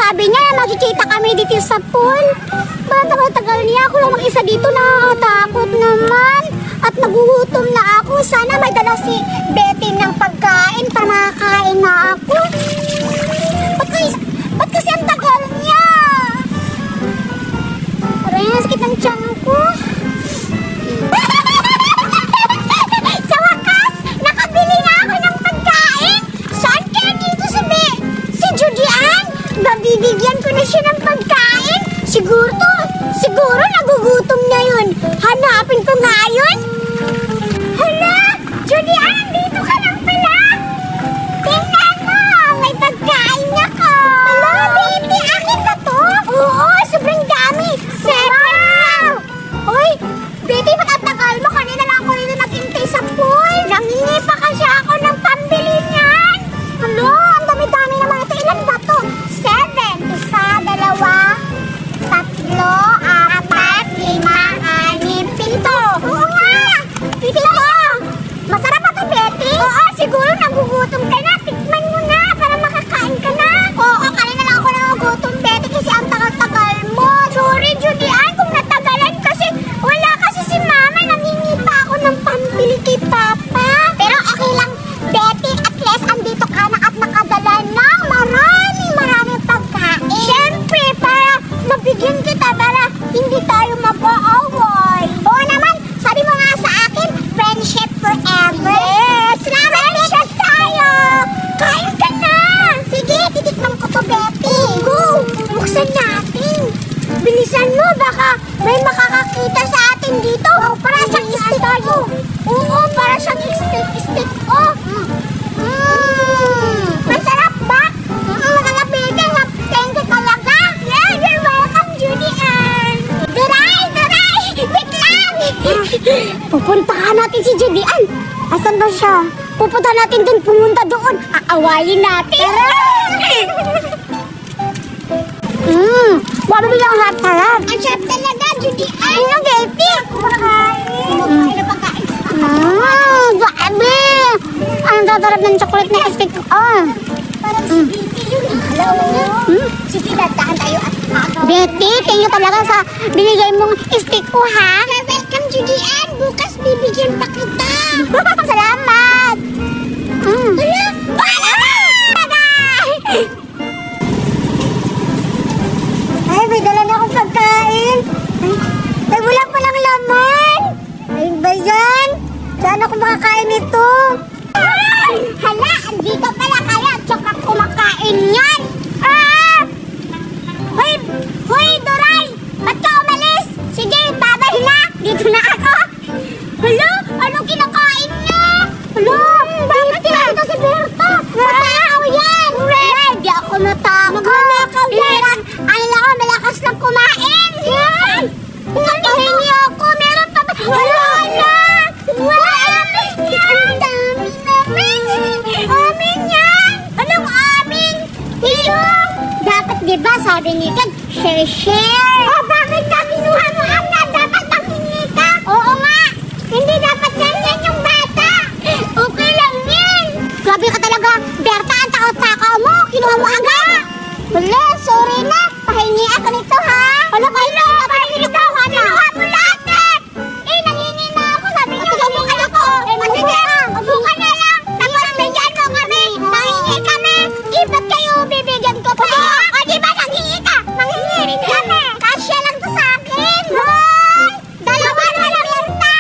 sabi niya, magkikita kami dito sa pool. Tagal niya, ako lang mag-isa dito, nakakatakot naman. At nagugutom na ako. Sana may dala si Betty ng pagkain para makakain na ako. Ba't kasi ang tagal niya? Parang sakit ng tiyan ko. Sa wakas, nakabili na ako ng pagkain. Saan kaya dito si Judy Ann? Babibigyan ko na siya ng pagkain. Siguro nagugutom na yun. Hanapin ko nga yun. Hala, Judy Ann, dito ka lang pala. Tingnan mo, may pagkain ako. Hala, Betty, akin na to? Oo, sobrang dami. Wow! Uy, Betty, ba't ang tagal mo? Kanina lang ako nito nag-intay sa pool. Nangingi pa kasi ako ng pambili niyan. Hala, ang dami-dami naman ito. Ilan ba to? 7. Isa, 2, 3, 4, 5, 6, 7. Oo nga! Pito! Masarap ba ito, Betty? Oo, siguro nagugutom ka na. Tikman mo na para makakain ka na. Oo, kanina lang ako nagugutom, Betty, kasi ang tagal-tagal mo. Sorry, Judy Ann, kung natagalan kasi wala kasi si Mama. Nangingi pa ako ng pambili kay Papa. Pero okay lang, Betty, at least andito ka na at nakadala ng maraming pagkain. Siyempre, para mabigyan kita para hindi tayo mag-aaway. Oo naman, sabi mo nga sa akin, friendship forever. Yes! Friendship tayo! Kain ka na! Sige, titikman ko to, Betty. Go! Buksan natin. Bilisan mo, baka may makakakita sa atin dito. Oh, para siyang steak tayo. Oo, para siyang steak. Oh! Masarap ba? Masarap, Betty. Thank you talaga. Yeah, you're welcome, Judy Ann. Duray! Wait lang! Pupuntahan natin si Judy Ann. Asan ba siya? Pupunta natin dun, pumunta doon. Aawayin natin. Wala bilang harap-harap. Ang sarap talaga, Judy Ann. Ano, Betty? Kumakain na pagkain. Gabi! Ang tatarap ng chocolate na steak. Parang si Betty yun. Hello? Sige, dadaan tayo at Betty, thank you talaga sa binigay mong steak ko, ha? Welcome, Judy Ann. Bukas bibigyan pa kita. Salamat. Ay, may dala na akong pagkain. Ay, wala palang laman. Ay, ba yan? Saan ako makakain ito? Hala, andito pala kaya. Tsaka kumakain yan. Hoy, Doray! Ba't ka umalis? Sige, babay na. Dito na ako. Hala, anong kinakain niya? Hala, bakit ito si Berta? Matakaw yan! Red, di ako natakot. Magnanakaw yan. Ano lang ako, malakas lang kumain. Yan! Napahingi ako. Meron pa ba? Wala na! Amin yan! Ang dami namin! Amin yan! Anong amin? Iyo! Dapat diba sabi ni Ted, share. Oh, bakit ka kinuha mo ang dapat manghingi ka? Oo nga! Hindi dapat ganyan yung bata! Okay lang yan! Grabe ka talaga, Berta, ang takaw-takaw mo! Kinuha mo agad! Wala, sorry na! Pahingi ako nito, ha? Wala, pahingi daw, ha? Kinuha mo lahat, eh! Nangingi na ako, sabi niyo, ubukan ako! Sige, ubukan na lang! Tapos bigyan mo kami! Nangingi kami! Ba't kayo bibigyan ko pa? O, di ba nangingi ka? Nangingi rin kami! Kasya lang to sa akin! Hoy! Dalawa na lang Berta!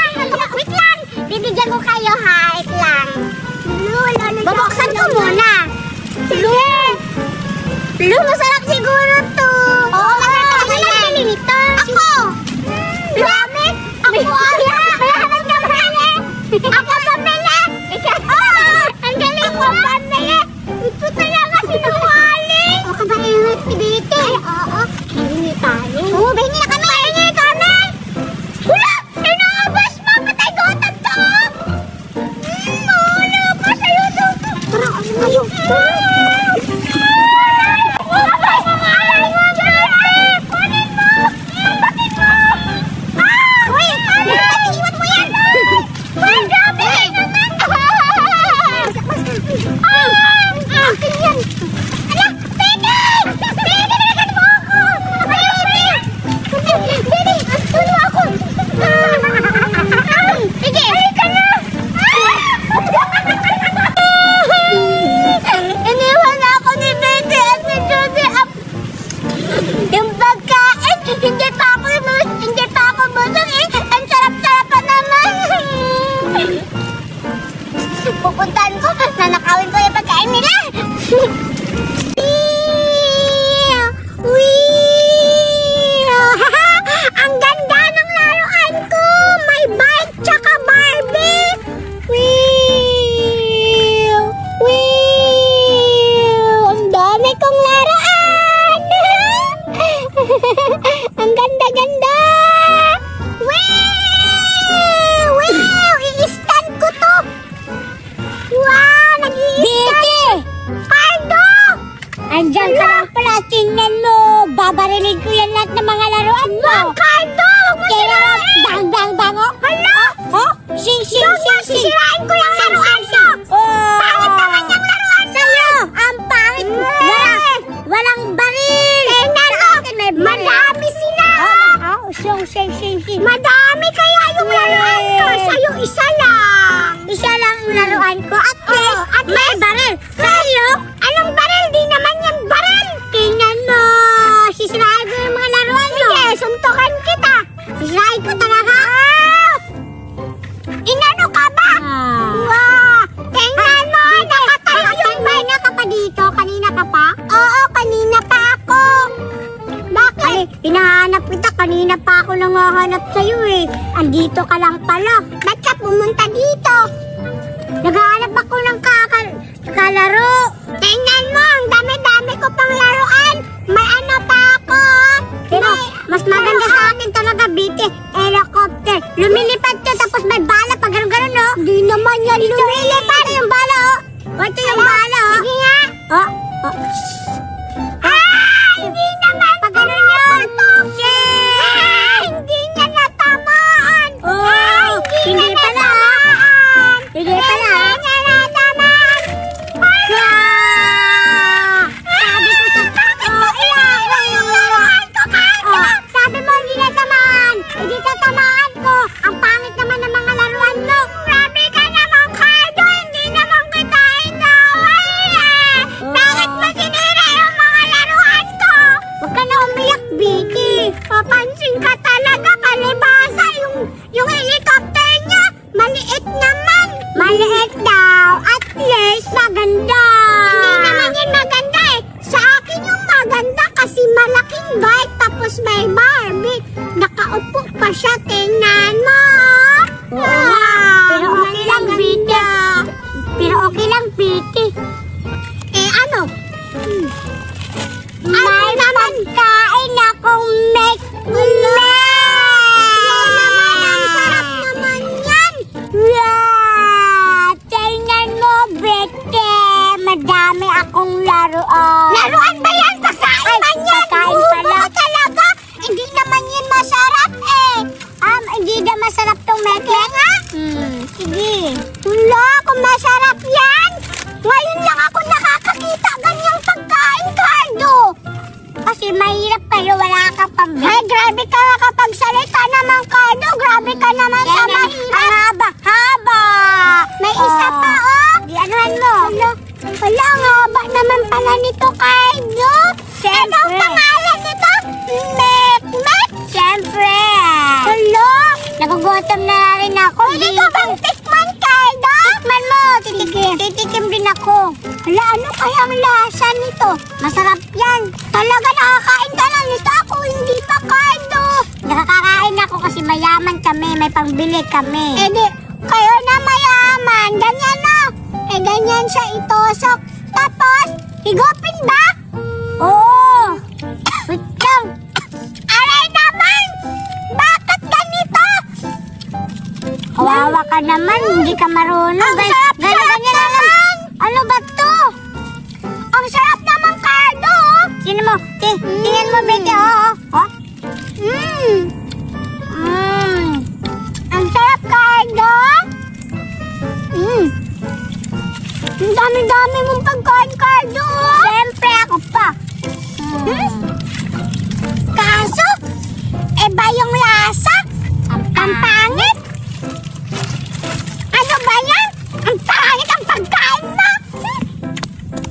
Wait lang! Bibigyan ko kayo, ha? Wait lang! Babuksan ko muna! Sige! Lu, masarap siguro to! Oo, masarap ako lang nito! Ako! Lamit! Ako! Mayaman ka pamili! Ako pamili! Ang galing ko pamili! Ito talaga sinungaling! O, kabainit ni Betty! Ay, oo! Hingi tayo! Oo, bahingi na kami! Bahingi kami! Wala! Inaabas mo! Patay gotan to! Wala ka sa'yo to! Tara, ano na yun? Akin yan! Ala! Pwede! Pwede na Diyan ka lang pala, tingnan mo. Babarilin ko yan lahat ng mga laruan mo. Cardo! Huwag mo sirain! Bang, oh. Hala! Oh? Sing. Sisirain ko yung laruan mo. Pangit naman yung laruan mo. Sa'yo, ang pangit. Walang baril. Tingnan mo. Madami sila. Sing. Madami kaya yung laruan mo. Sa'yo, isa lang. Isa lang yung laruan ko. At least, may baril. Sa'yo, anong baril? Di naman yung baril. Tingnan mo. Sisirain ko yung mga laruan mo. Sige, suntukan kita. Sisirain ko talaga. Inano ka ba? Wow. Tingnan mo. Nakatayo yung kanina ka pa dito. Kanina ka pa? Oo, kanina pa ako. Bakit? Hinahanap kita. Kanina pa ako nangahanap sa'yo eh. Andito ka lang pala. Ba't ka pumunta dito? Naghahanap ako ng kalaro. Tingnan mo, ang dami-dami ko pang laruan. May ano pa ako. Pero mas maganda sa akin talaga, BT. Helicopter. Lumilipad to, tapos may bala pag gano'n, no? Di naman yan lumilipad. Ito yung bala, oh. Ito yung bala, oh. Sige nga. Hindi naman. Pag gano'n yun. Hindi niya natamaan. Hindi pala. Hindi pala. Sabi mo hindi natamaan. Hindi tatamaan ko. Ang pangit naman ng mga laruan mo. Grabe ka naman, Cardo. Hindi naman kita inaway. Bakit mo sinira yung mga laruan ko? Huwag ka na umiyak, Vicky. Papansin ka talaga. Palibasa yung helicopter niya. Maliit naman. Maliit daw. At least maganda. Hindi naman yun maganda eh. Sa akin yung maganda kasi malaking bike tapos may Barbie. Nakaupo pa siya. Tingnan mo. Pero okay lang, Vicky. Pero okay lang, Vicky. Ano? May pagkain akong make-make. Ang sarap naman yan. Tingnan mo, Vicky. Madami akong laruan. Laruan ba yan? Pagkain man yan. Pagkain pala. Talaga? Hindi naman yun masarap eh. Hindi na masarap tong make-make, ha? Sige. Wala, kung masarap yan. Ngayon lang ako nakakakita ganyang pagkain, Cardo. Kasi mahirap kayo, wala kang pambili. Ay, grabe ka makapagsalita naman, Cardo. Grabe ka naman sa mahirap. Haba. May isa pa, oh. Di anuhan mo. Wala, ang haba naman pala nito, Cardo. Ano ang pangalan nito? Mek-mek. Siyempre. Hello. Nagugutom na rin ako. Pwede ka bang tikman, Cardo? Tikman mo. Titikim din ako. Hala, ano kaya ang lasa nito? Masarap yan. Talaga nakakain ka lang nito. Ako hindi pa, Cardo. Nakakakain ako kasi mayaman kami. May pangbili kami. Kayo na mayaman. Ganyan na. Ganyan siya itusok. Tapos, higupin ba? Oo. Wait lang. Aray naman! Bakit ganito? Kawawa ka naman. Hindi ka marunong. Ang sarap naman! Ano ba to? Ang sarap naman, Cardo. Tingnan mo. Tingnan mo, Betty. Ang sarap, Cardo. Ang dami-dami mong pagkain, Cardo. Siyempre, ako pa. Kaso, ba yung lasa? Ang pangit? Ano ba yan? Ang pangit ang pagkain mo?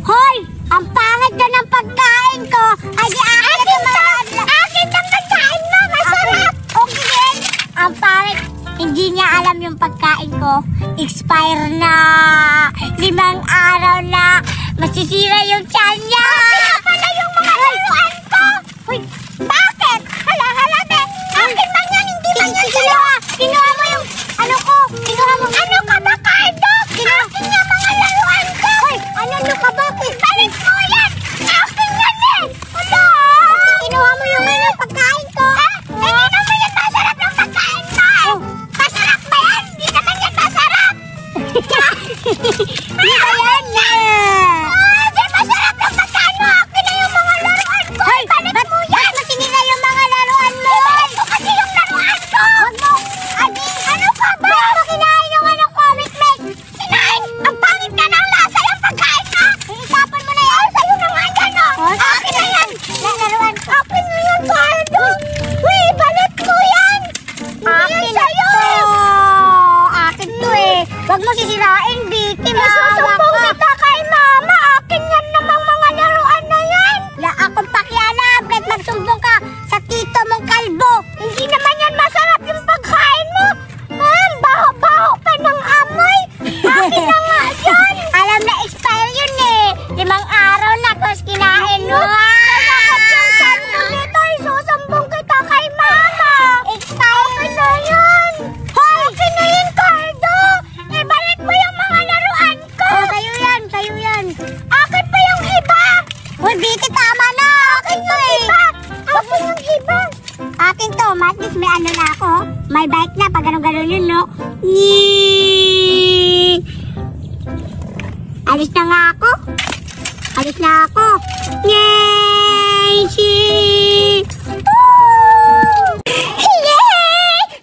Hoy! Ang pangit na ng pagkain ko. Ay, di akin ang pagkain mo. Masarap. Okay. Ang pangit. Hindi niya alam yung pagkain ko. Expire na. 5 araw na. Masisira yung tiyan niya. Kaya pala yung mga laruan ko. Uy, bakit? Hala, be. Akin man yan, hindi man yan sa'yo. Kinuha mo yung ano ko. Kinuha mo. Ano ka ba, Cardo? Akin yung mga laruan ko. Uy, ano ka ba? Balik mo yan. Akin yan eh. Hala. Kinuha mo yung pagkain ko. Hindi naman yan masarap ng pagkain mo. Masarap ba yan? Hindi naman yan masarap. Hindi ba yan? Di masarap ng pagkain. 5 araw na kos kinain mo. Kasakot yung chan mo nito. Isusambong kita kay mama. Okay na yan. Hoy, okay na yan, Cardo. Ibalik mo yung mga laruan ko. Sa'yo yan, sa'yo yan. Akin pa yung iba. Hoy, Biti, tama na. Akin to eh. Akin yung iba. Akin to, at least may ano na ako. May bike na, pag ganun-ganun yun, no? Yee! Alis na nga ako. Alis na ako. Yay! Yay!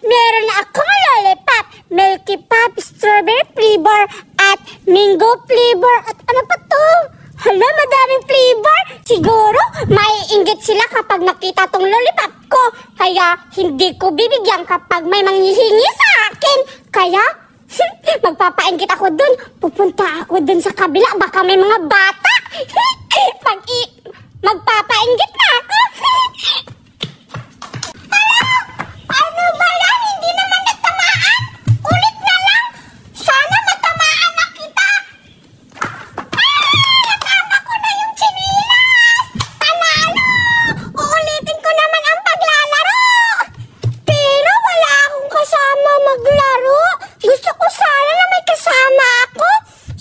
Meron na akong lollipop, Milky Pop, strawberry flavor, at mango flavor. At ano pa to? Hala, madaming flavor. Siguro, maiinggit sila kapag nakita tong lollipop ko. Kaya, hindi ko bibigyan kapag may manghihingi sa akin. Kaya, magpapainggit ako dun. Pupunta ako dun sa kabila. Baka may mga bata. Magpapainggit na ako. Ano ba yan? Hindi naman natamaan. Ulit na lang. Sana matamaan na kita. Natama ko na yung chinilas. Panalo. Uulitin ko naman ang paglalaro. Pero wala akong kasama maglaro. Gusto ko sana na may kasama ako.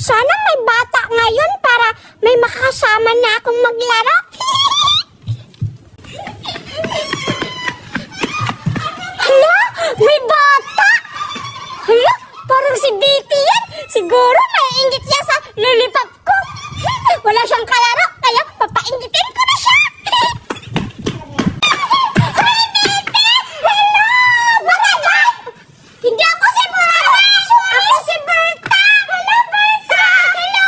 Sana may bata ngayon para may makasama na akong maglaro. Hala, may bata. Hala, parang si Biti yan. Siguro may inggit siya sa lollipop ko. Wala siyang kalaro, kaya papainggitin ko na siya. Hey, Biti! Hello! Bakit? Hindi ako si Berta! Ako si Berta! Hello, Berta! Hello!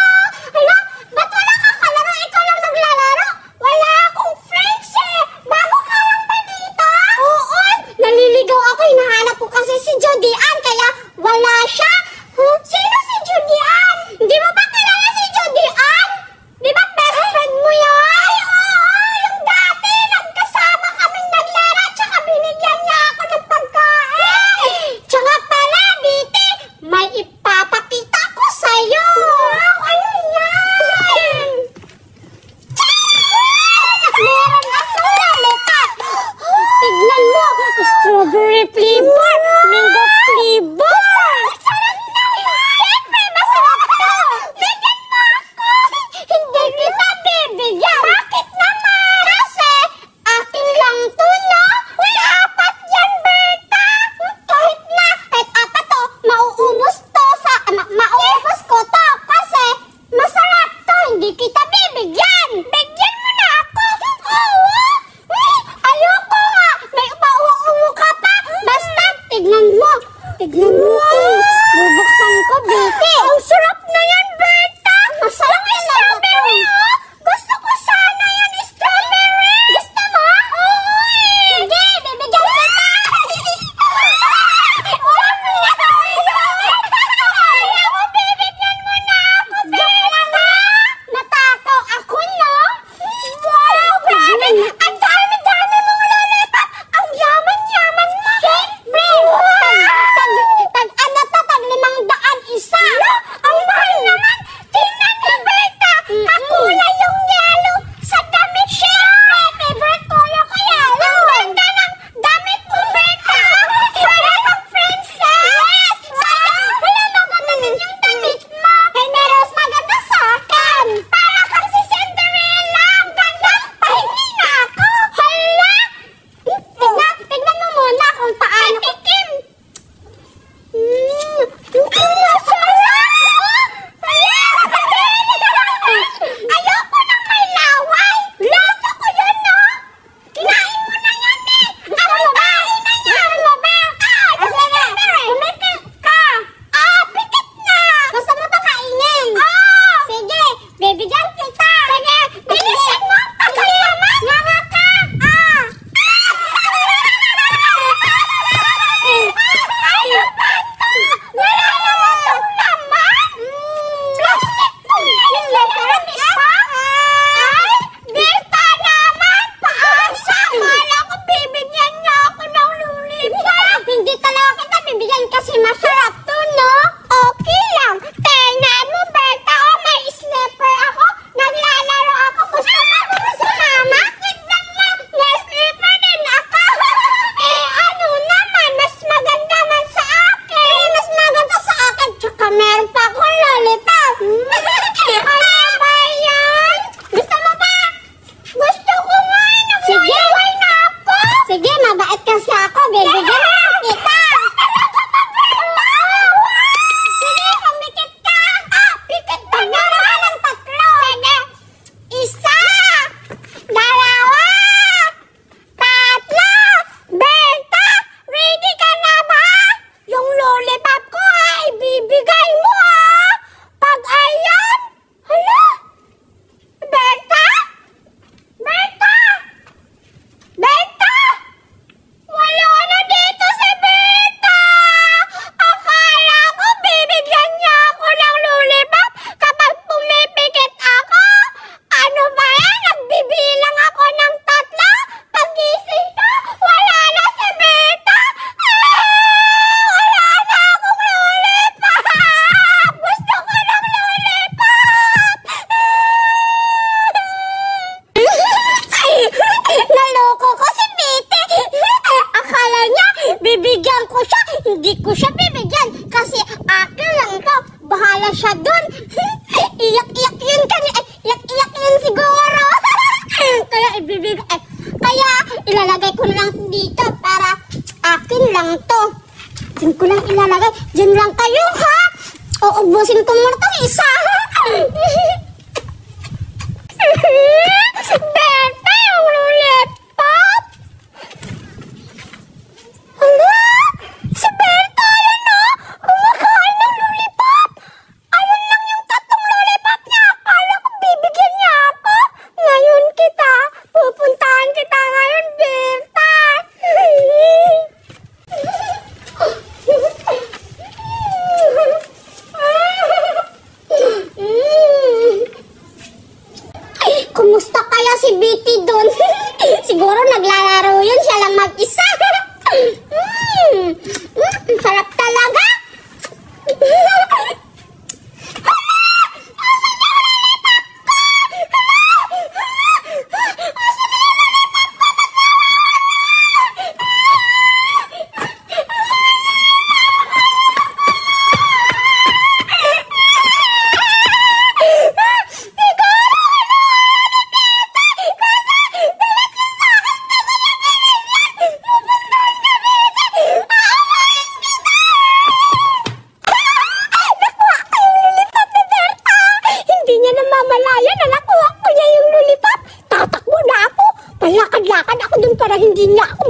Hello? Ba't wala kang kalaro? Ikaw lang naglalaro? Wala akong friends eh! Bago ka lang ba dito? Oo! Naliligaw ako. Hinahanap ko kasi si Jody Ann, kaya wala siya. Huh? Sino si Jody Ann? Hindi mo ba kilala si Jody Ann? Di ba best friend mo yun? Ay, oo! Yung dati, nagkasama kaming naglaro, tsaka binigyan niya ako ng pagkain. Tsaka pala, Biti, may ipapakita ko sa'yo. Wow, ano yan? Meron akong lollipop. Tignan mo, strawberry flavor, mango flavor. Sarap na yan. Siyempre, masarap to. Bigyan mo ako. Hindi kita bibigyan. Bakit naman? Kasi akin lang to, no? Uy, 4 yan, Berta. Kahit na, kahit 4 to, mauubos to sa, mauubos ko to. Kasi masarap to, hindi kita bibigyan. Bigyan mo na ako. Oo. Ayoko nga. May mauubo ka pa. Basta, tignan mo. Tignan mo. Bubuksan ko, Biti. Ang sarap na yan, Berta. Masarap yung strawberry, oh. Gusto ko sana yan, strawberry. Gusto mo? Oo, eh. Sige, bibigyan kita. Bibigyan mo na ako, Berta. Natakaw ako, no? Wow, grabe. Ang dami-dami mong lollipop. Ang yaman-yaman mo. Siyempre. Tag 500 isa. Ang mahal naman. Tingnan mo, Berta. Kakulay yung yellow sa damit. Siyempre, favorite color ko yellow. Ang ganda ng damit mo, Berta. Para kang princess. Wala maganda din yung damit mo. Hindi, Rose, maganda sa akin. Para kang si Cinderella. Ang ganda. Pahingi na ako. Hala. Tignan mo muna kung paano. Tikim. Ayoko nang may laway. Lasa ko yun, no? Kinain mo na yan, eh. Ano ba? Ano ba? Pumikit ka. Pikit na. Gusto mo ito kainin? Sige, bibigyan kita. Sige, bilisan mo. Tagal naman. Nga ka. Ano ba ito? Wala naman itong laman. Plastic to. Marami pa. Ay, Berta naman. Paasa. Akala ko bibigyan niya ako ng lollipop. Hindi talaga kita bibigyan kasi masarap to, no? Okay lang. Tingnan mo, Berta. Oh, may slipper ako. siya, hindi ko siya bibigyan kasi akin lang to. Bahala siya dun. Iyak-iyak yun kami. Iyak-iyak yun siguro. Kaya ibibigay. Kaya ilalagay ko na lang dito para akin lang to. Diyan ko lang ilalagay. Diyan lang kayo, ha? Uubusin ko muna itong isa. Berta, yung lollipop. Hala, si Berta, yan o. Kumakain ng lollipop. Ayun lang yung 3 lollipop niya. Akala ko bibigyan niya ako. Ngayon pupuntahan kita ngayon, Berta. Kumusta kaya si Betty doon? Siguro naglalaro yun, siya lang mag-isa. Sarap talaga. Lakad ako dun para hindi niya ako